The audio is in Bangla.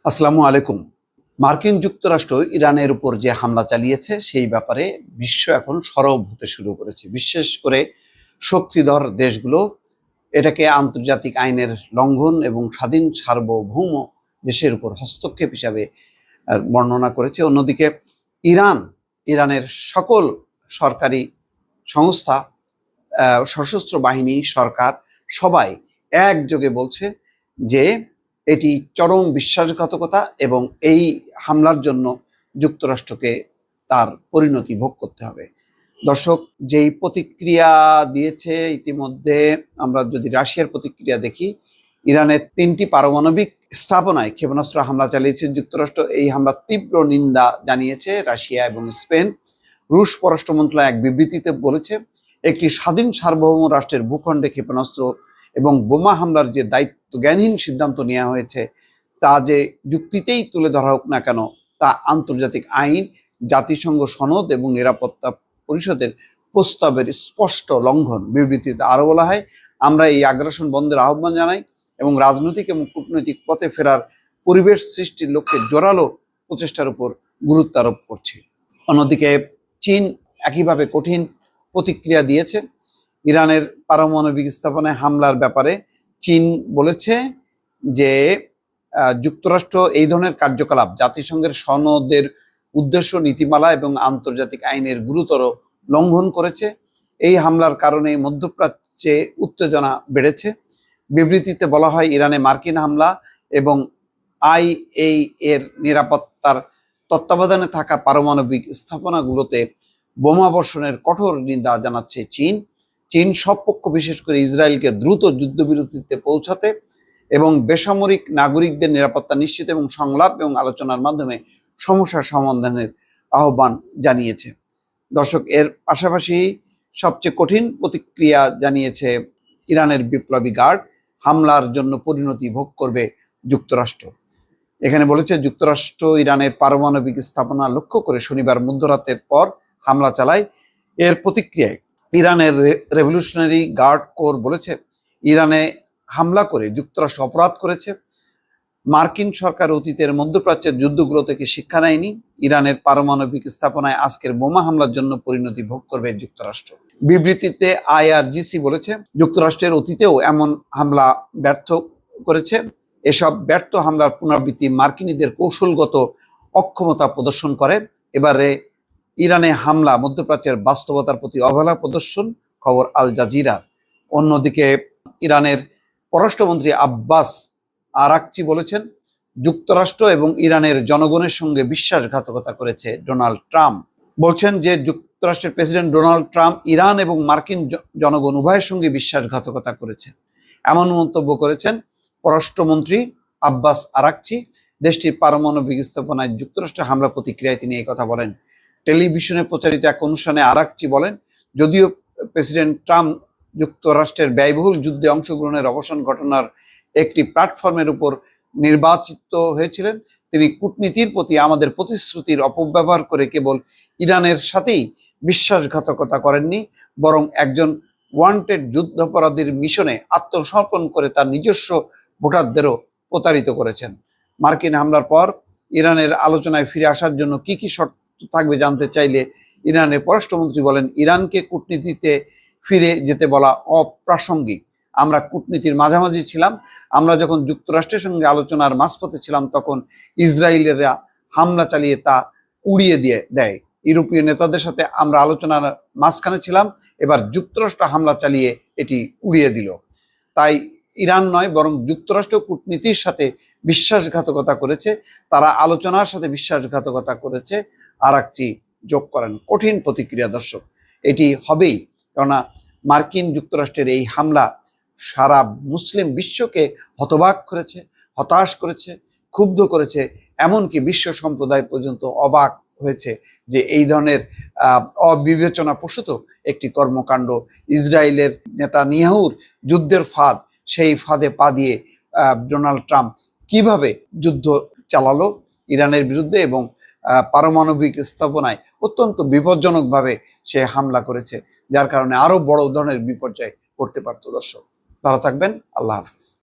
আসসালামু আলাইকুম। মার্কিন যুক্তরাষ্ট্র ইরানের উপর যে হামলা চালিয়েছে সেই ব্যাপারে বিশ্ব এখন সরব হতে শুরু করেছে। বিশেষ করে শক্তিধর দেশগুলো এটাকে আন্তর্জাতিক আইনের লঙ্ঘন এবং স্বাধীন সার্বভৌম দেশের উপর হস্তক্ষেপ হিসাবে বর্ণনা করেছে। অন্যদিকে ইরানের সকল সরকারি সংস্থা, সশস্ত্র বাহিনী, সরকার সবাই একযোগে বলছে যে এটি চরম বিশ্বাসঘাতকতা এবং এই হামলার জন্য যুক্তরাষ্ট্রকে তার পরিণতি ভোগ করতে হবে। দর্শক, যেই প্রতিক্রিয়া দিয়েছে ইতিমধ্যে, আমরা যদি রাশিয়ার প্রতিক্রিয়া দেখি, ইরানের 3টি পারমাণবিক স্থাপনায় ক্ষেপণাস্ত্র হামলা চালিয়েছে যুক্তরাষ্ট্র। এই হামলার তীব্র নিন্দা জানিয়েছে রাশিয়া এবং স্পেন। রুশ পররাষ্ট্র মন্ত্রণালয় এক বিবৃতিতে বলেছে, একটি স্বাধীন সার্বভৌম রাষ্ট্রের ভূখণ্ডে ক্ষেপণাস্ত্র এবং বোমা হামলার যে দায়িত্বজ্ঞানহীন সিদ্ধান্ত নেওয়া হয়েছে তা যে যুক্তিতেই তুলে ধরা হোক না কেন, তা আন্তর্জাতিক আইন, জাতিসংঘ সনদ এবং নিরাপত্তা পরিষদের প্রস্তাবের স্পষ্ট লঙ্ঘন। বিবৃতিতে আরও বলা হয়, আমরা এই আগ্রাসন বন্ধের আহ্বান জানাই এবং রাজনৈতিক এবং কূটনৈতিক পথে ফেরার পরিবেশ সৃষ্টির লক্ষ্যে জোরালো প্রচেষ্টার উপর গুরুত্ব আরোপ করছে। অন্যদিকে চীন একইভাবে কঠিন প্রতিক্রিয়া দিয়েছে। ইরানের পারমাণবিক স্থাপনায় হামলার ব্যাপারে চীন বলেছে যে যুক্তরাষ্ট্র এই ধরনের কার্যকলাপ জাতিসংঘের সনদের উদ্দেশ্য, নীতিমালা এবং আন্তর্জাতিক আইনের গুরুতর লঙ্ঘন করেছে। এই হামলার কারণে মধ্যপ্রাচ্যে উত্তেজনা বেড়েছে। বিবৃতিতে বলা হয়, ইরানে মার্কিন হামলা এবং আইএই এর নিরাপত্তার তত্ত্বাবধানে থাকা পারমাণবিক স্থাপনাগুলোতে বোমা বর্ষণের কঠোর নিন্দা জানাচ্ছে চীন সব পক্ষ, বিশেষ করে ইসরায়েলকে দ্রুত যুদ্ধবিরতিতে পৌঁছাতে এবং বেসামরিক নাগরিকদের নিরাপত্তা নিশ্চিত এবং সংলাপ এবং আলোচনার মাধ্যমে সমস্যা সমাধানের আহ্বান জানিয়েছে। দর্শক, এর পাশাপাশি সবচেয়ে কঠিন প্রতিক্রিয়া জানিয়েছে ইরানের বিপ্লবী গার্ড। হামলার জন্য পরিণতি ভোগ করবে যুক্তরাষ্ট্র। এখানে বলেছে, যুক্তরাষ্ট্র ইরানের পারমাণবিক স্থাপনা লক্ষ্য করে শনিবার মধ্যরাতের পর হামলা চালায়। এর প্রতিক্রিয়ায় ইরানের রেভলিউশনারি গার্ড কোর বলেছে, ইরানে হামলা করে যুক্তরাষ্ট্র অপরাধ করেছে। মার্কিন সরকার অতীতের মধ্যপ্রাচ্যের যুদ্ধগুলো থেকে শিক্ষা নেয়নি। ইরানের পারমাণবিক স্থাপনায় আজকের বোমা হামলার জন্য পরিণতি ভোগ করবে যুক্তরাষ্ট্র। বিবৃতিতে আইআরজিসি বলেছে, যুক্তরাষ্ট্রের অতীতেও এমন হামলা ব্যর্থ করেছে। এসব ব্যর্থ হামলার পুনরাবৃত্তি মার্কিনীদের কৌশলগত অক্ষমতা প্রদর্শন করে। এবারে ইরানে হামলা মধ্যপ্রাচ্যের বাস্তবতার প্রতি অবহেলা প্রদর্শন, খবর আল জাজিরার। অন্যদিকে ইরানের পররাষ্ট্রমন্ত্রী আব্বাস আরাকচি বলেছেন, যুক্তরাষ্ট্র এবং ইরানের জনগণের সঙ্গে বিশ্বাসঘাতকতা করেছে ডোনাল্ড ট্রাম্প। বলছেন যে যুক্তরাষ্ট্রের প্রেসিডেন্ট ডোনাল্ড ট্রাম্প ইরান এবং মার্কিন জনগণ উভয়ের সঙ্গে বিশ্বাসঘাতকতা করেছেন। এমন মন্তব্য করেছেন পররাষ্ট্রমন্ত্রী আব্বাস আরাকচি। দেশটির পারমাণবিক স্থাপনায় যুক্তরাষ্ট্রের হামলা প্রতিক্রিয়ায় তিনি এই কথা বলেন। টেলিভিশনে প্রচারিত এক অনুষ্ঠানে আরাকচি বলেন, যদিও প্রেসিডেন্ট ট্রাম্প যুক্তরাষ্ট্রের ব্যয়বহুল যুদ্ধে অংশগ্রহণের অবসান ঘটনার একটি প্ল্যাটফর্মের উপর নির্বাচিত হয়েছিলেন, তিনি কূটনীতির প্রতি আমাদের প্রতিশ্রুতির অপব্যবহার করে কেবল ইরানের সাথেই বিশ্বাসঘাতকতা করেননি, বরং একজন ওয়ান্টেড যুদ্ধাপরাধীর মিশনে আত্মসমর্পণ করে তার নিজস্ব ভোটারদেরও প্রতারিত করেছেন। মার্কিন হামলার পর ইরানের আলোচনায় ফিরে আসার জন্য কি কি শর্ত থাকবে জানতে চাইলে ইরানের পররাষ্ট্রমন্ত্রী বলেন, ইরানকে কূটনীতিতে ফিরে যেতে বলা অপ্রাসঙ্গিক। আমরা কূটনীতির মাঝামাঝি ছিলাম। আমরা যখন যুক্তরাষ্ট্রের সঙ্গে আলোচনার মাঝপথে ছিলাম তখন ইসরায়েলেরা হামলা চালিয়ে তা উড়িয়ে দেয়। ইউরোপীয় নেতাদের সাথে আমরা আলোচনার মাঝখানে ছিলাম, এবার যুক্তরাষ্ট্র হামলা চালিয়ে এটি উড়িয়ে দিল। তাই ইরান নয়, বরং যুক্তরাষ্ট্র কূটনীতির সাথে বিশ্বাসঘাতকতা করেছে, তারা আলোচনার সাথে বিশ্বাসঘাতকতা করেছে, আরাকচি যোগ করেন। কঠিন প্রতিক্রিয়া দর্শক, এটি হবেই, কেননা মার্কিন যুক্তরাষ্ট্রের এই হামলা সারা মুসলিম বিশ্বকে হতবাক করেছে, হতাশ করেছে, ক্ষুব্ধ করেছে। এমনকি বিশ্ব সম্প্রদায় পর্যন্ত অবাক হয়েছে যে এই ধরনের অবিবেচনা প্রসূত একটি কর্মকাণ্ড ইসরায়েলের নেতানিয়াহুর যুদ্ধের ফাঁদ, সেই ফাঁদে পা দিয়ে ডোনাল্ড ট্রাম্প কিভাবে যুদ্ধ চালালো ইরানের বিরুদ্ধে এবং পারমাণবিক স্থাপনায় অত্যন্ত বিপজ্জনকভাবে সে হামলা করেছে, যার কারণে আরো বড় ধরনের বিপর্যয় করতে পারত। দর্শক, ভালো থাকবেন। আল্লাহ হাফিজ।